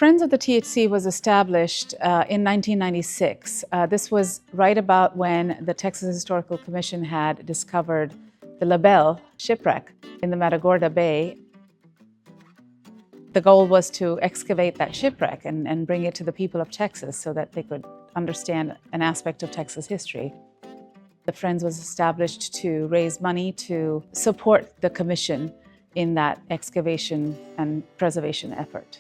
Friends of the THC was established in 1996. This was right about when the Texas Historical Commission had discovered the La Belle shipwreck in the Matagorda Bay. The goal was to excavate that shipwreck and bring it to the people of Texas so that they could understand an aspect of Texas history. The Friends was established to raise money to support the commission in that excavation and preservation effort.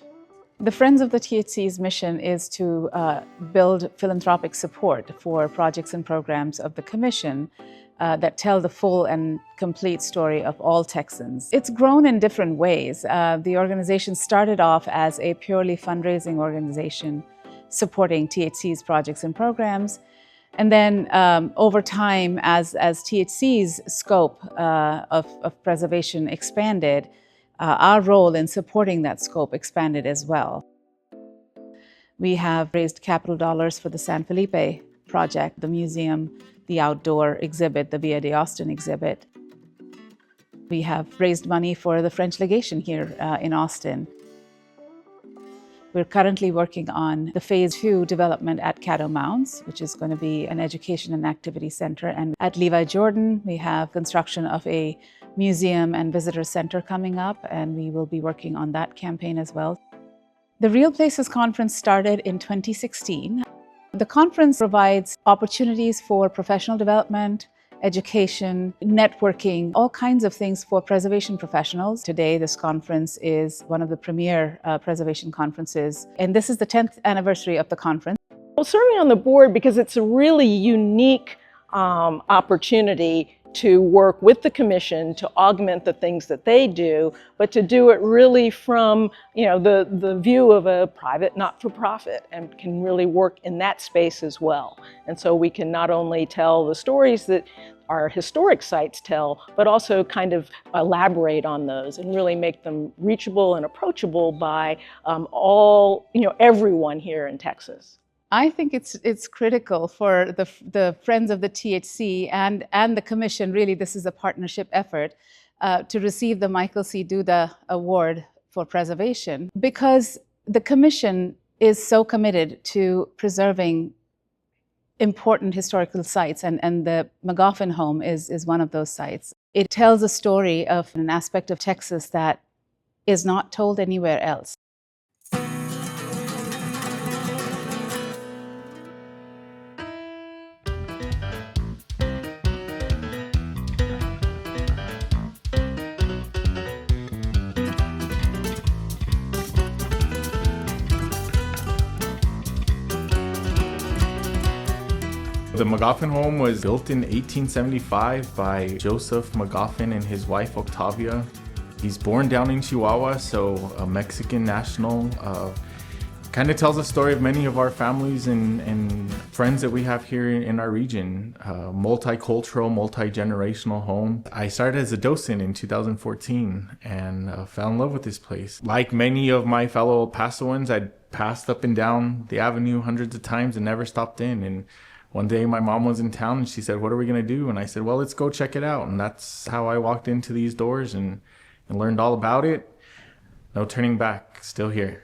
The Friends of the THC's mission is to build philanthropic support for projects and programs of the Commission that tell the full and complete story of all Texans. It's grown in different ways. The organization started off as a purely fundraising organization supporting THC's projects and programs. And then over time, as THC's scope of preservation expanded, our role in supporting that scope expanded as well. We have raised capital dollars for the San Felipe project, the museum, the outdoor exhibit, the Via de Austin exhibit. We have raised money for the French legation here in Austin. We're currently working on the Phase 2 development at Caddo Mounds, which is going to be an education and activity center. And at Levi Jordan, we have construction of a museum and visitor center coming up, and we will be working on that campaign as well. The Real Places Conference started in 2016. The conference provides opportunities for professional development, education, networking, all kinds of things for preservation professionals. Today, this conference is one of the premier preservation conferences, and this is the 10th anniversary of the conference. Well, serving on the board because it's a really unique opportunity to work with the commission to augment the things that they do, but to do it really from the view of a private not-for-profit, and can really work in that space as well. And so we can not only tell the stories that our historic sites tell, but also kind of elaborate on those and really make them reachable and approachable by everyone here in Texas. I think it's critical for the Friends of the THC and the Commission, really this is a partnership effort, to receive the Michael C. Duda Award for Preservation, because the Commission is so committed to preserving important historical sites, and the McGoffin home is one of those sites. It tells a story of an aspect of Texas that is not told anywhere else. The McGoffin home was built in 1875 by Joseph McGoffin and his wife Octavia. He's born down in Chihuahua, so a Mexican national. Kind of tells the story of many of our families and friends that we have here in our region. Multicultural, multi-generational home. I started as a docent in 2014 and fell in love with this place. Like many of my fellow Pasoans, I'd passed up and down the avenue hundreds of times and never stopped in. And one day my mom was in town and she said, "What are we gonna do?" And I said, "Well, let's go check it out." And that's how I walked into these doors and learned all about it. No turning back, still here.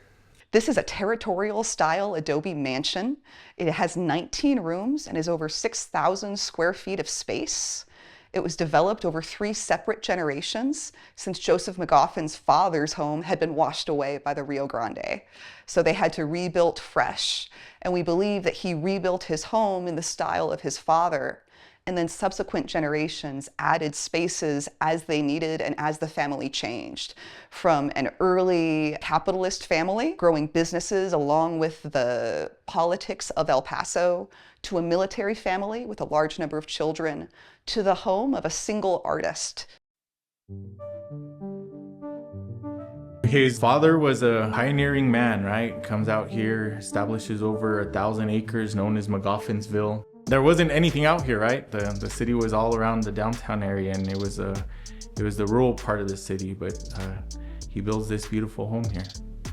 This is a territorial style adobe mansion. It has 19 rooms and is over 6,000 square feet of space. It was developed over 3 separate generations since Joseph McGoffin's father's home had been washed away by the Rio Grande. So they had to rebuild fresh. And we believe that he rebuilt his home in the style of his father. And then subsequent generations added spaces as they needed and as the family changed. From an early capitalist family growing businesses along with the politics of El Paso, to a military family with a large number of children, to the home of a single artist. His father was a pioneering man, right? Comes out here, establishes over 1,000 acres known as McGoffinsville. There wasn't anything out here, right? The city was all around the downtown area, and it was the rural part of the city, but he builds this beautiful home here.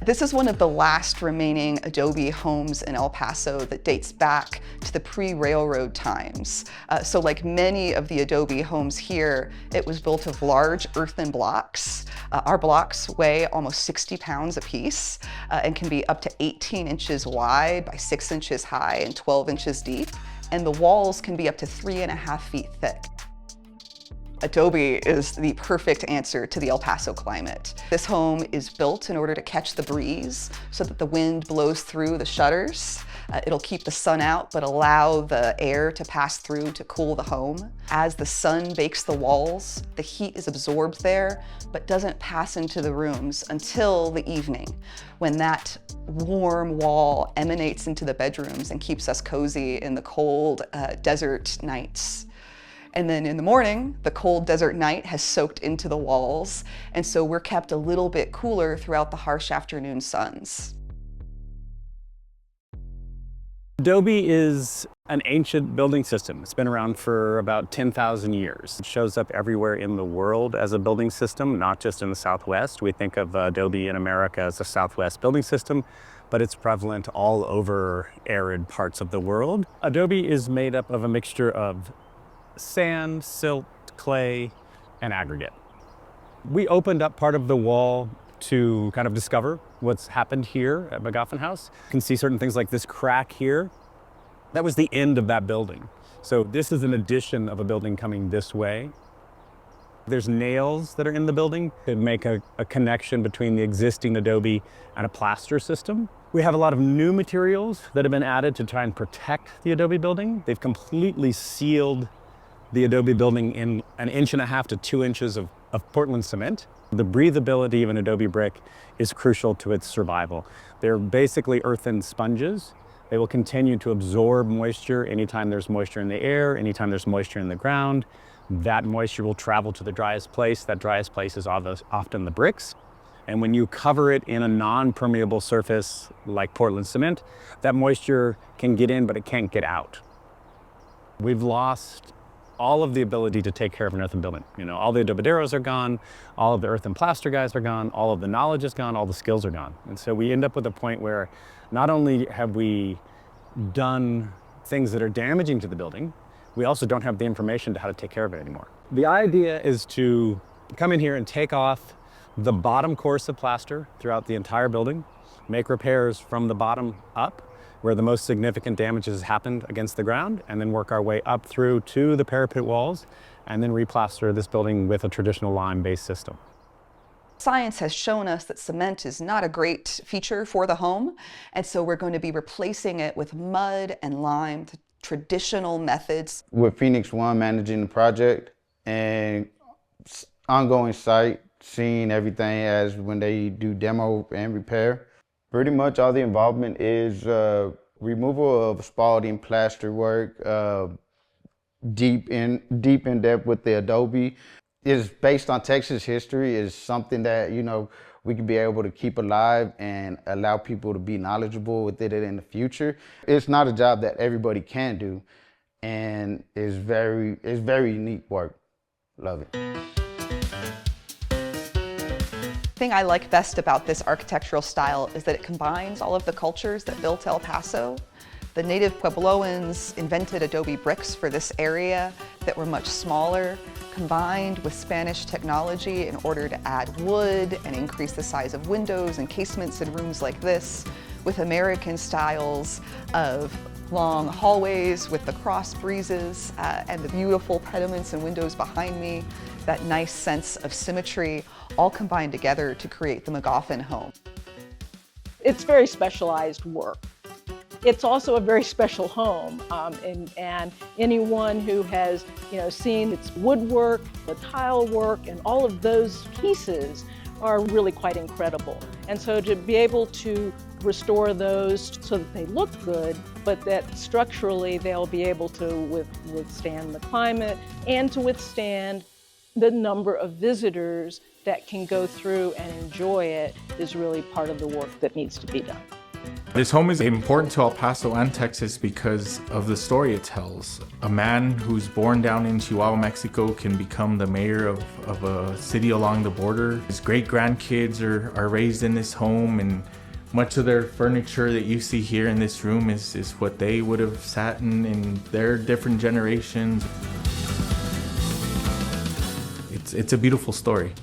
This is one of the last remaining adobe homes in El Paso that dates back to the pre-railroad times. So like many of the adobe homes here, it was built of large earthen blocks. Our blocks weigh almost 60 pounds apiece and can be up to 18 inches wide by 6 inches high and 12 inches deep. And the walls can be up to 3.5 feet thick. Adobe is the perfect answer to the El Paso climate. This home is built in order to catch the breeze so that the wind blows through the shutters. It'll keep the sun out but allow the air to pass through to cool the home. As the sun bakes the walls, the heat is absorbed there but doesn't pass into the rooms until the evening, when that warm wall emanates into the bedrooms and keeps us cozy in the cold desert nights. And then in the morning, the cold desert night has soaked into the walls, and so we're kept a little bit cooler throughout the harsh afternoon suns. Adobe is an ancient building system. It's been around for about 10,000 years. It shows up everywhere in the world as a building system, not just in the Southwest. We think of Adobe in America as a Southwest building system, but it's prevalent all over arid parts of the world. Adobe is made up of a mixture of sand, silt, clay, and aggregate. We opened up part of the wall to kind of discover what's happened here at McGoffin House. You can see certain things like this crack here. That was the end of that building. So this is an addition of a building coming this way. There's nails that are in the building that make a connection between the existing adobe and a plaster system. We have a lot of new materials that have been added to try and protect the adobe building. They've completely sealed the adobe building in 1.5 to 2 inches of Portland cement. The breathability of an adobe brick is crucial to its survival. They're basically earthen sponges. They will continue to absorb moisture anytime there's moisture in the air, anytime there's moisture in the ground. That moisture will travel to the driest place. That driest place is often the bricks. And when you cover it in a non-permeable surface like Portland cement, that moisture can get in, but it can't get out. We've lost all of the ability to take care of an earthen building. You know, all the adobederos are gone, all of the earthen plaster guys are gone, all of the knowledge is gone, all the skills are gone. And so we end up with a point where not only have we done things that are damaging to the building, we also don't have the information to how to take care of it anymore. The idea is to come in here and take off the bottom course of plaster throughout the entire building, make repairs from the bottom up, where the most significant damage has happened against the ground, and then work our way up through to the parapet walls, and then replaster this building with a traditional lime-based system. Science has shown us that cement is not a great feature for the home, and so we're going to be replacing it with mud and lime, the traditional methods. With Phoenix One managing the project and ongoing site, seeing everything as when they do demo and repair. Pretty much all the involvement is removal of spalling, plaster work, deep in depth with the adobe. Is based on Texas history, is something that, you know, we can be able to keep alive and allow people to be knowledgeable with it in the future. It's not a job that everybody can do, and it's very unique work. Love it. The thing I like best about this architectural style is that it combines all of the cultures that built El Paso. The native Puebloans invented adobe bricks for this area that were much smaller, combined with Spanish technology in order to add wood and increase the size of windows and casements in rooms like this, with American styles of long hallways with the cross breezes and the beautiful pediments and windows behind me, that nice sense of symmetry, all combined together to create the McGoffin home. It's very specialized work. It's also a very special home, and anyone who has, seen its woodwork, the tile work, and all of those pieces are really quite incredible. And so to be able to restore those so that they look good, but that structurally they'll be able to withstand the climate and to withstand the number of visitors that can go through and enjoy it is really part of the work that needs to be done. This home is important to El Paso and Texas because of the story it tells. A man who's born down in Chihuahua, Mexico can become the mayor of a city along the border. His great-grandkids are raised in this home, and much of their furniture that you see here in this room is what they would have sat in their different generations. It's a beautiful story.